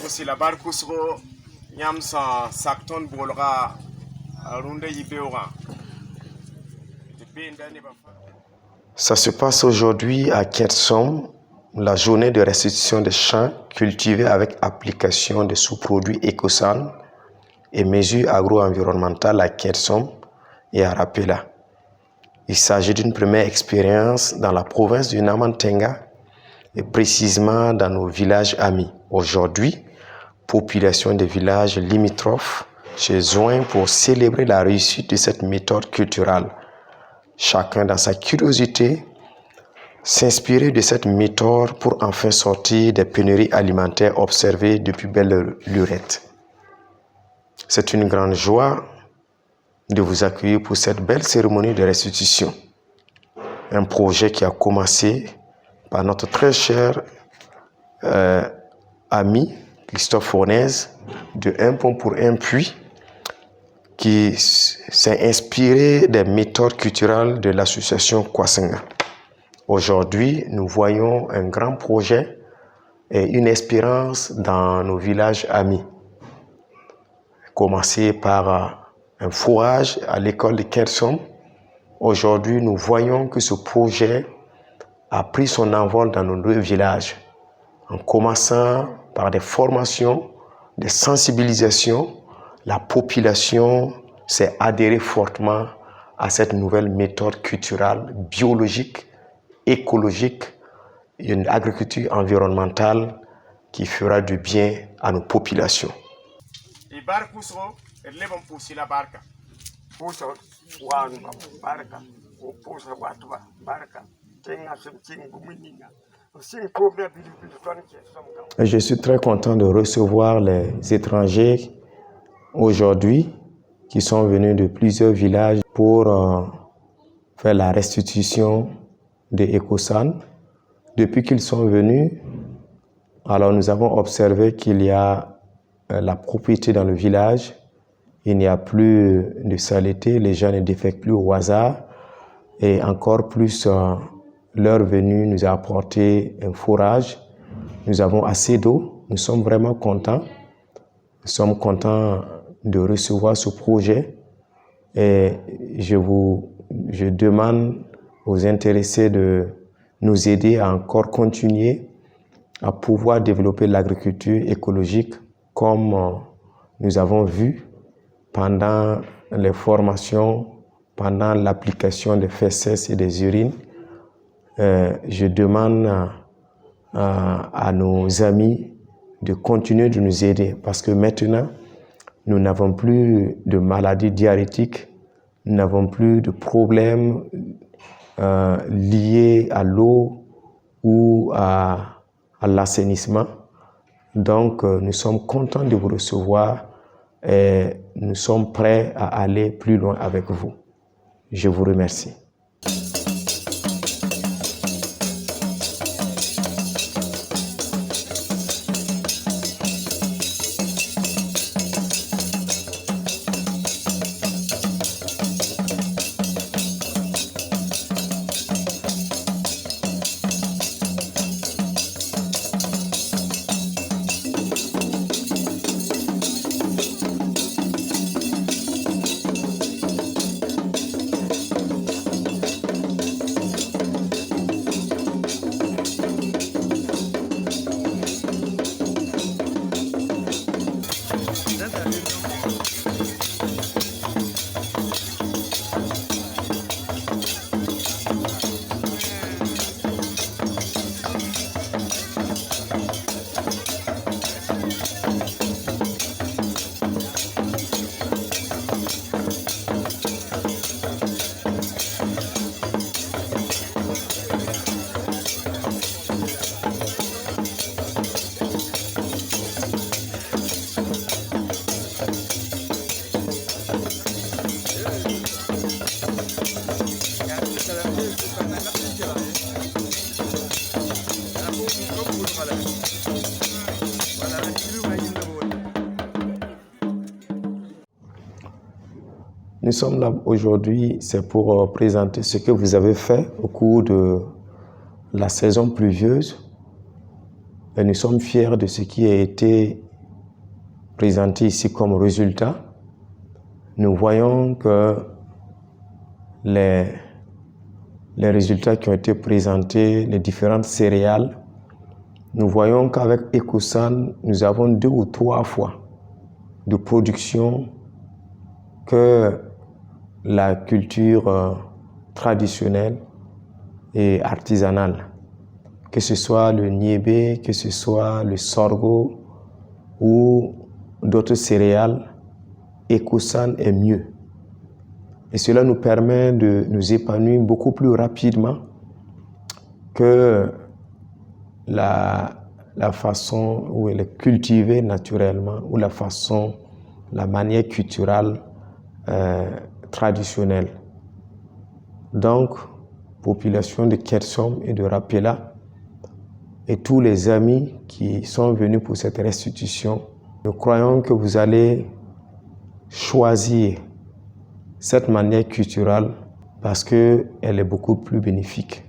Si la barre kusro nyam sa sakton bolra runde yibeora. Ça se passe aujourd'hui à Kersom, la journée de restitution des champs cultivés avec application de sous-produits Ecosan et mesures agro-environnementales à Kersom et à Rapela. Il s'agit d'une première expérience dans la province du Namantenga et précisément dans nos villages amis. Aujourd'hui, population des villages limitrophes se joint pour célébrer la réussite de cette méthode culturelle. Chacun dans sa curiosité s'inspirer de cette méthode pour enfin sortir des pénuries alimentaires observées depuis belle lurette. C'est une grande joie de vous accueillir pour cette belle cérémonie de restitution. Un projet qui a commencé par notre très cher ami Christophe Fornez de Un Pont pour un Puits, qui s'est inspiré des méthodes culturelles de l'association Kwasenga. Aujourd'hui, nous voyons un grand projet et une espérance dans nos villages amis. Commencé par un fourrage à l'école de Kersom. Aujourd'hui, nous voyons que ce projet a pris son envol dans nos deux villages, en commençant par des formations, des sensibilisations. La population s'est adhérée fortement à cette nouvelle méthode culturelle, biologique, écologique, une agriculture environnementale qui fera du bien à nos populations. Je suis très content de recevoir les étrangers aujourd'hui qui sont venus de plusieurs villages pour faire la restitution de Ecosan. Depuis qu'ils sont venus, alors nous avons observé qu'il y a la propriété dans le village. Il n'y a plus de saleté, les gens ne défèquent plus au hasard. Et encore plus, leur venue nous a apporté un fourrage. Nous avons assez d'eau. Nous sommes vraiment contents. Nous sommes contents de recevoir ce projet. Et je demande aux intéressés de nous aider à encore continuer à pouvoir développer l'agriculture écologique comme nous avons vu pendant les formations, pendant l'application des fesses et des urines. Je demande à nos amis de continuer de nous aider parce que maintenant, nous n'avons plus de maladies diarrhétiques, nous n'avons plus de problèmes liés à l'eau ou à l'assainissement. Donc, nous sommes contents de vous recevoir et nous sommes prêts à aller plus loin avec vous. Je vous remercie. Nous sommes là aujourd'hui, c'est pour présenter ce que vous avez fait au cours de la saison pluvieuse. Et nous sommes fiers de ce qui a été présenté ici comme résultat. Nous voyons que les résultats qui ont été présentés, les différentes céréales, nous voyons qu'avec Ecosan, nous avons 2 ou 3 fois de production que la culture traditionnelle et artisanale. Que ce soit le niébé, que ce soit le sorgho ou d'autres céréales, Ecosan est mieux. Et cela nous permet de nous épanouir beaucoup plus rapidement que la façon où elle est cultivée naturellement ou la manière culturelle traditionnelle. Donc, population de Kersom et de Rapella et tous les amis qui sont venus pour cette restitution, nous croyons que vous allez choisir cette manière culturelle parce qu'elle est beaucoup plus bénéfique.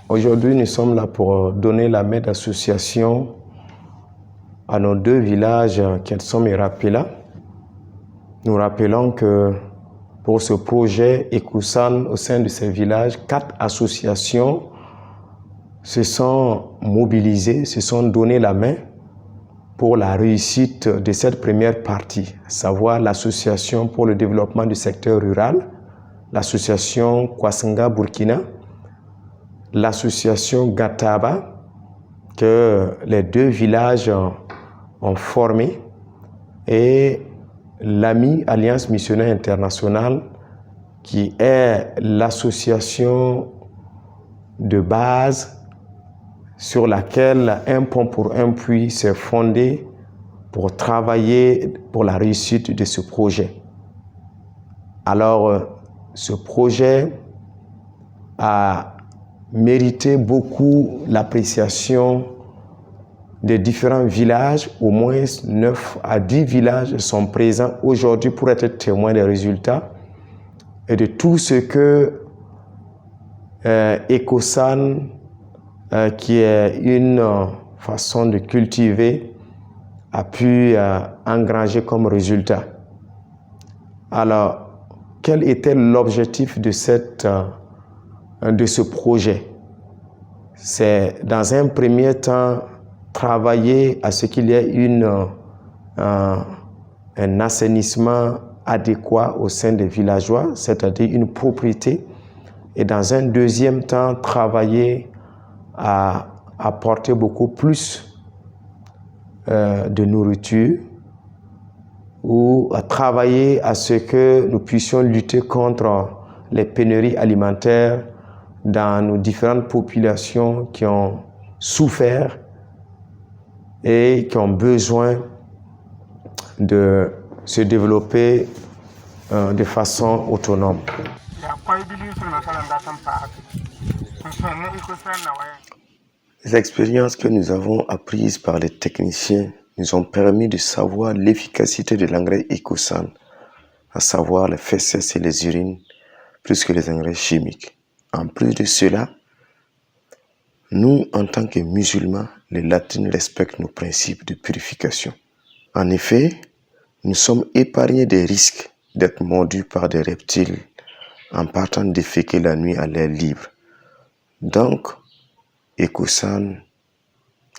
Aujourd'hui, nous sommes là pour donner la main d'association à nos 2 villages, Kersom et Rapella. Nous rappelons que pour ce projet Ecosan, au sein de ces villages, 4 associations se sont mobilisées, se sont donné la main pour la réussite de cette première partie, à savoir l'association pour le développement du secteur rural, l'association Kwasenga Burkina, l'association Gataba, que les 2 villages ont formé, et l'AMI, Alliance Missionnaire Internationale, qui est l'association de base sur laquelle Un Pont pour un Puits s'est fondé pour travailler pour la réussite de ce projet. Alors, ce projet a mérité beaucoup l'appréciation des différents villages. Au moins 9 à 10 villages sont présents aujourd'hui pour être témoins des résultats et de tout ce que Ecosan, qui est une façon de cultiver, a pu engranger comme résultat. Alors, quel était l'objectif de ce projet? C'est dans un premier temps travailler à ce qu'il y ait un assainissement adéquat au sein des villageois, c'est-à-dire une propriété. Et dans un deuxième temps, travailler à apporter beaucoup plus de nourriture ou à travailler à ce que nous puissions lutter contre les pénuries alimentaires dans nos différentes populations qui ont souffert et qui ont besoin de se développer de façon autonome. Les expériences que nous avons apprises par les techniciens nous ont permis de savoir l'efficacité de l'engrais Ecosan, à savoir les fesses et les urines, plus que les engrais chimiques. En plus de cela, nous, en tant que musulmans, les latines respectent nos principes de purification. En effet, nous sommes épargnés des risques d'être mordus par des reptiles en partant déféquer la nuit à l'air libre. Donc, Ecosan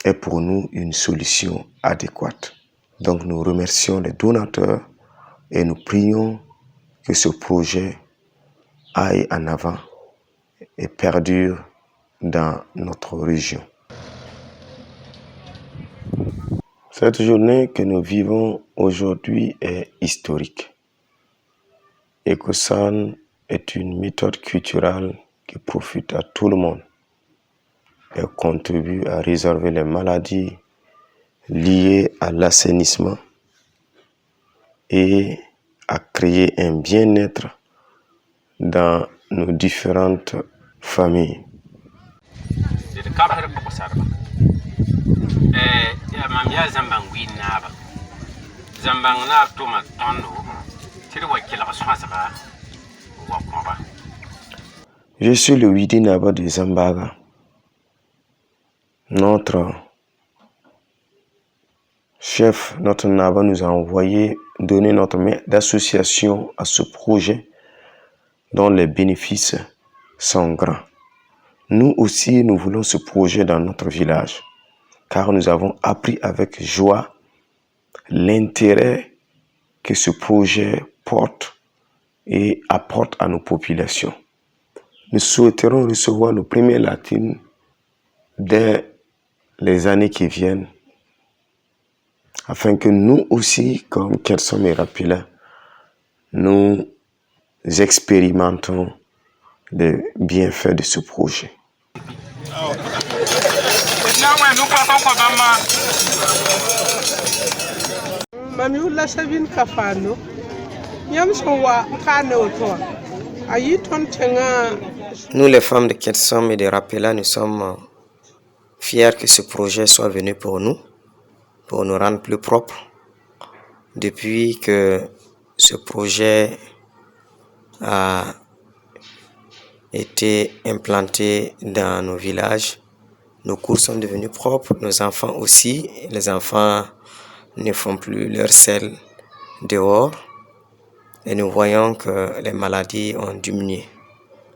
est pour nous une solution adéquate. Donc, nous remercions les donateurs et nous prions que ce projet aille en avant et perdure dans notre région. Cette journée que nous vivons aujourd'hui est historique. Ecosan est une méthode culturelle qui profite à tout le monde. Elle contribue à résorber les maladies liées à l'assainissement et à créer un bien-être dans nos différentes familles. Je suis le Widi Naba de Zambaga. Notre chef, notre Naba, nous a donné notre main d'association à ce projet dont les bénéfices sont grands. Nous aussi, nous voulons ce projet dans notre village, car nous avons appris avec joie l'intérêt que ce projet porte et apporte à nos populations. Nous souhaiterons recevoir nos premières latrines dès les années qui viennent, afin que nous aussi, comme Kersom et Rapila, nous expérimentons les bienfaits de ce projet. Nous, les femmes de Kersom et de Rapila, nous sommes fiers que ce projet soit venu pour nous rendre plus propres. Depuis que ce projet a été implanté dans nos villages, nos cours sont devenus propres, nos enfants aussi. Les enfants ne font plus leur sel dehors et nous voyons que les maladies ont diminué.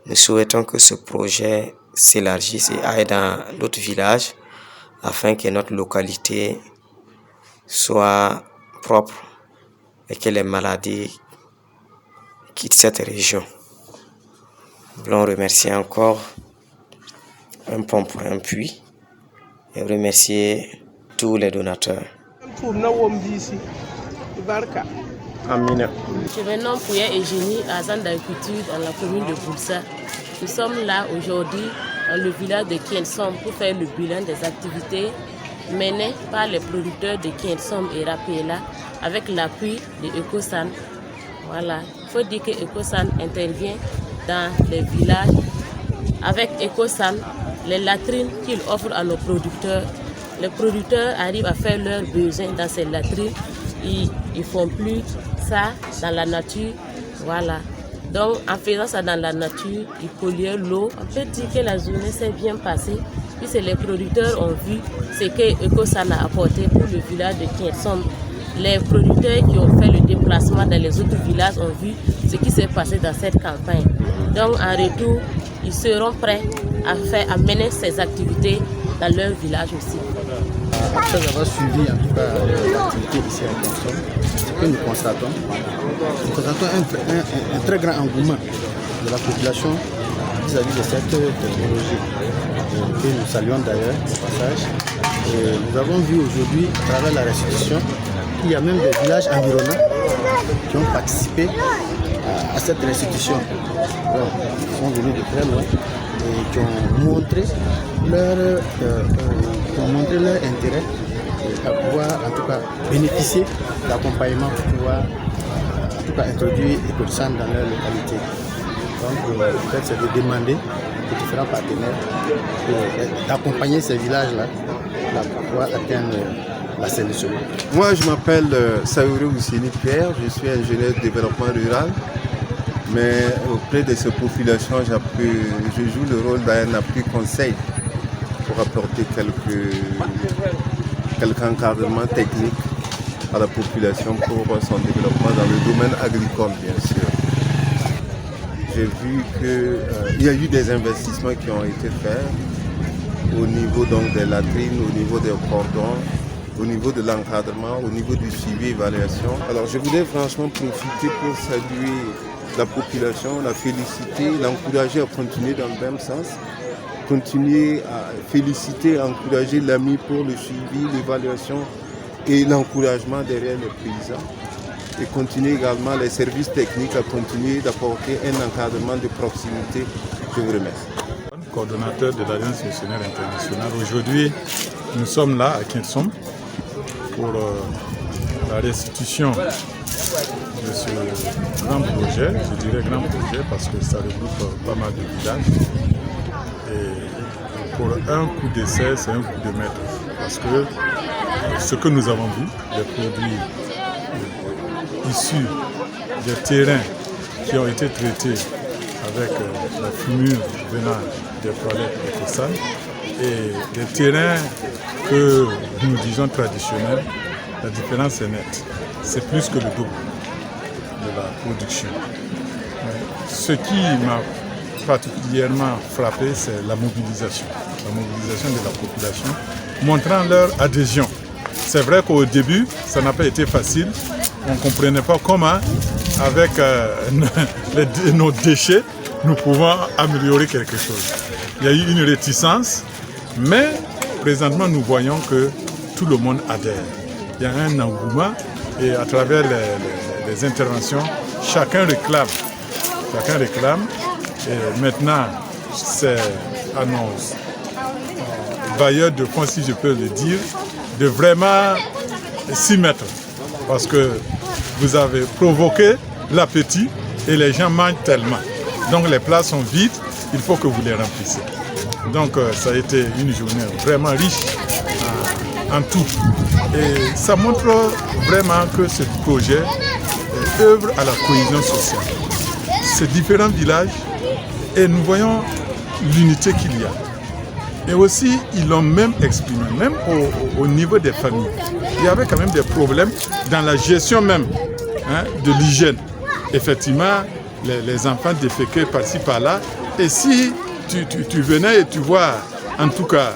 Nous souhaitons que ce projet s'élargisse et aille dans d'autres villages afin que notre localité soit propre et que les maladies quittent cette région. Nous voulons remercier encore un pont pour un puits et remercier tous les donateurs. Amina. Je me nomme Pouya Eugénie, agent d'agriculture dans la commune de Boulsa. Nous sommes là aujourd'hui dans le village de Kiensom pour faire le bilan des activités menées par les producteurs de Kiensom et Rapela avec l'appui de Ecosan. Voilà, il faut dire que Ecosan intervient dans les villages. Avec Ecosan, les latrines qu'il offre à nos producteurs, les producteurs arrivent à faire leurs besoins dans ces latrines. Ils ne font plus ça dans la nature. Voilà. Donc, en faisant ça dans la nature, ils polluent l'eau. On peut dire que la journée s'est bien passée, puisque les producteurs ont vu ce que Ecosan a apporté pour le village de Kiensom. Les producteurs qui ont fait le déplacement dans les autres villages ont vu ce qui s'est passé dans cette campagne. Donc, en retour, ils seront prêts à mener ces activités dans leur village aussi. Après avoir suivi en tout cas l'activité ici à Kiensom, ce que nous constatons un très grand engouement de la population vis-à-vis de cette technologie que nous saluons d'ailleurs au passage. Et nous avons vu aujourd'hui à travers la restitution qu'il y a même des villages environnants qui ont participé à cette restitution. Alors, ils sont venus de très loin et qui ont montré leur intérêt à pouvoir en tout cas bénéficier d'accompagnement pour pouvoir en tout cas introduire Ecosan dans leur localité. Donc peut-être c'est de demander aux différents partenaires d'accompagner ces villages-là pour pouvoir atteindre l'assainissement. Moi je m'appelle Saouré Oussini Pierre, je suis ingénieur de développement rural. Mais auprès de ces populations, je joue le rôle d'un appui conseil pour apporter quelques encadrements techniques à la population pour son développement dans le domaine agricole, bien sûr. J'ai vu qu'il y a eu des investissements qui ont été faits au niveau donc, des latrines, au niveau des cordons, au niveau de l'encadrement, au niveau du suivi et évaluation. Alors je voulais franchement profiter pour saluer la population, la féliciter, l'encourager à continuer dans le même sens, continuer à féliciter, encourager l'AMI pour le suivi, l'évaluation et l'encouragement derrière les paysans. Et continuer également les services techniques à continuer d'apporter un encadrement de proximité. Je vous remercie. Coordonnateur de l'Alliance missionnaire internationale. Aujourd'hui, nous sommes là à Kiensom pour la restitution de ce grand projet. Je dirais grand projet parce que ça regroupe pas mal de villages. Et pour un coup d'essai, c'est un coup de maître. Parce que ce que nous avons vu, les produits issus des terrains qui ont été traités avec la fumure venant des toilettes Ecosan et des terrains que nous disons traditionnels, la différence est nette. C'est plus que le double de la production. Ce qui m'a particulièrement frappé, c'est la mobilisation de la population, montrant leur adhésion. C'est vrai qu'au début, ça n'a pas été facile. On ne comprenait pas comment, avec nos déchets, nous pouvons améliorer quelque chose. Il y a eu une réticence, mais présentement, nous voyons que tout le monde adhère. Il y a un engouement et à travers les interventions, chacun réclame. Et maintenant, c'est à nos bailleurs de fonds, si je peux le dire, de vraiment s'y mettre. Parce que vous avez provoqué l'appétit et les gens mangent tellement. Donc les plats sont vides, il faut que vous les remplissez. Donc ça a été une journée vraiment riche en tout. Et ça montre vraiment que ce projet œuvre à la cohésion sociale. Ces différents villages, et nous voyons l'unité qu'il y a. Et aussi, ils l'ont même exprimé, même au niveau des familles. Il y avait quand même des problèmes dans la gestion même de l'hygiène. Effectivement, les enfants déféquaient par-ci, par-là. Et si tu venais et tu vois, en tout cas,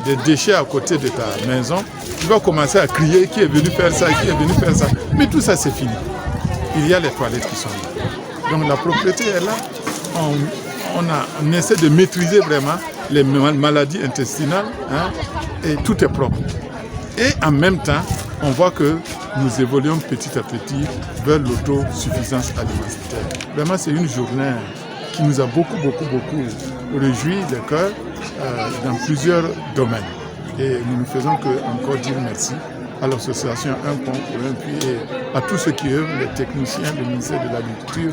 des déchets à côté de ta maison, tu vas commencer à crier qui est venu faire ça, qui est venu faire ça. Mais tout ça, c'est fini. Il y a les toilettes qui sont là. Donc la propriété est là. On essaie de maîtriser vraiment les maladies intestinales et tout est propre. Et en même temps, on voit que nous évoluons petit à petit vers l'autosuffisance alimentaire. Vraiment, c'est une journée qui nous a beaucoup réjoui le cœur dans plusieurs domaines. Et nous ne faisons qu'encore dire merci à l'association Un Pont pour un Puits et à tous ceux qui œuvrent, les techniciens, le ministère de l'Agriculture,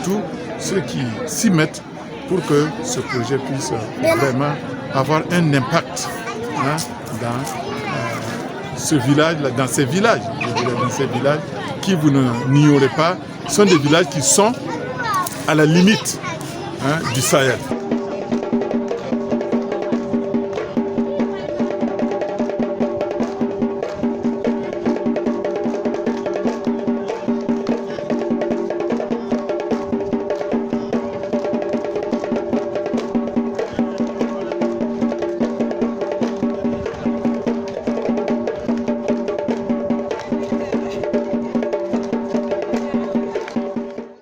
tous ceux qui s'y mettent pour que ce projet puisse vraiment avoir un impact dans ce village, dans ces villages, qui, vous n'ignorez pas, sont des villages qui sont à la limite du Sahel.